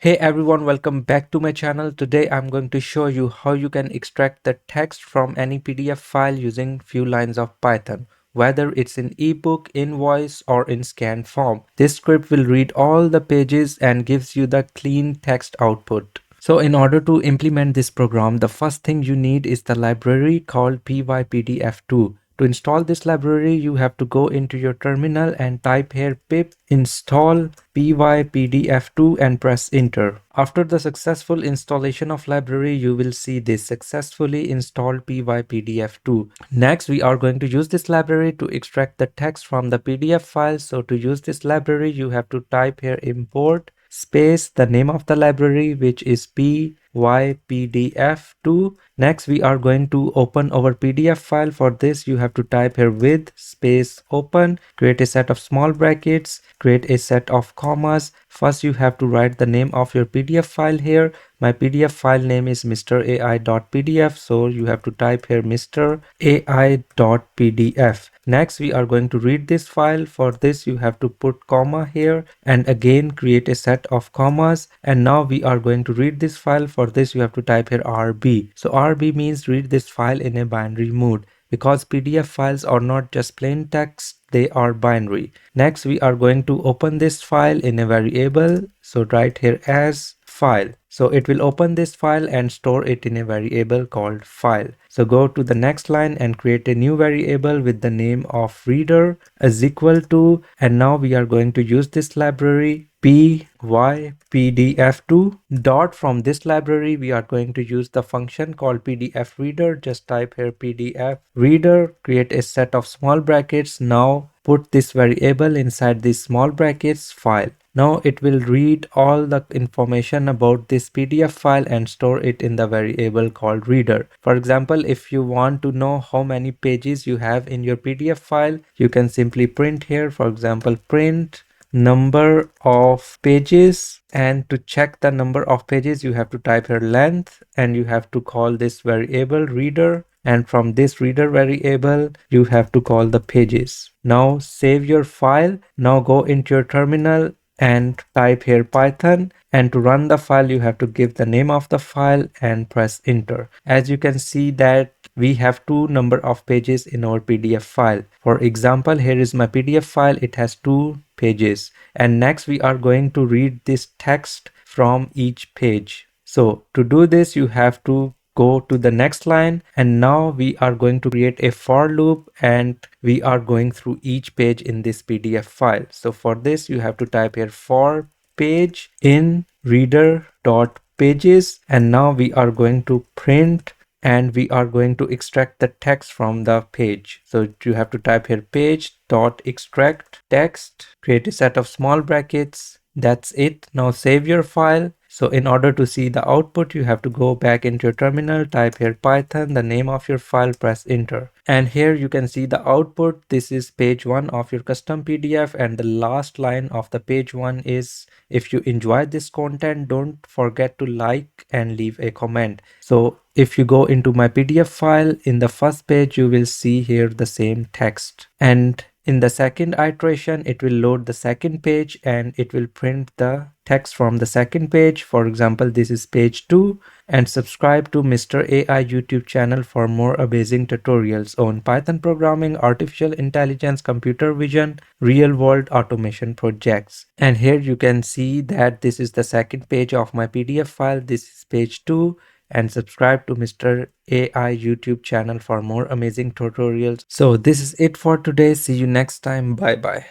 Hey everyone, welcome back to my channel. Today I'm going to show you how you can extract the text from any PDF file using few lines of Python. Whether it's in ebook, invoice or in scanned form. This script will read all the pages and gives you the clean text output. So in order to implement this program, the first thing you need is the library called pypdf2. To install this library, you have to go into your terminal and type here pip install pypdf2 and press enter. After the successful installation of library, you will see this successfully installed pypdf2. Next, we are going to use this library to extract the text from the PDF file. So to use this library, you have to type here import space the name of the library, which is pypdf2. Next, we are going to open our PDF file. For this, you have to type here with space open, create a set of small brackets, create a set of commas. First, you have to write the name of your PDF file here. My PDF file name is mrai.pdf, so you have to type here mrai.pdf. Next, we are going to read this file. For this, you have to put comma here and again create a set of commas. And now we are going to read this file. For this, you have to type here RB. So RB means read this file in a binary mode, because PDF files are not just plain text, they are binary. Next, we are going to open this file in a variable. So write here as file. So it will open this file and store it in a variable called file. So go to the next line and create a new variable with the name of reader is equal to, and now we are going to use this library pypdf2 dot. From this library, we are going to use the function called pdf reader. Just type here pdf reader, create a set of small brackets. Now put this variable inside these small brackets file. Now it will read all the information about this PDF file and store it in the variable called reader. For example, if you want to know how many pages you have in your PDF file, you can simply print here. For example, print number of pages, and to check the number of pages you have to type here length, and you have to call this variable reader, and from this reader variable you have to call the pages. Now save your file. Now go into your terminal and type here Python, and to run the file you have to give the name of the file and press enter. As you can see that we have two number of pages in our PDF file. For example, here is my PDF file. It has 2 pages, and next we are going to read this text from each page. So to do this, you have to go to the next line, and now we are going to create a for loop, and we are going through each page in this PDF file. So for this, you have to type here for page in reader dot pages, and now we are going to print and we are going to extract the text from the page. So you have to type here page dot extract text, create a set of small brackets. That's it. Now save your file. So in order to see the output, you have to go back into your terminal, type here Python, the name of your file, press enter. And here you can see the output. This is page 1 of your custom PDF, and the last line of the page 1 is, if you enjoyed this content, don't forget to like and leave a comment. So if you go into my PDF file, in the first page you will see here the same text, and in the second iteration it will load the second page and it will print the text from the second page. For example, this is page 2, and subscribe to Mr. AI YouTube channel for more amazing tutorials on Python programming, artificial intelligence, computer vision, real world automation projects. And here you can see that this is the second page of my PDF file. This is page 2, and subscribe to Mr. AI YouTube channel for more amazing tutorials. So this is it for today. See you next time. Bye bye.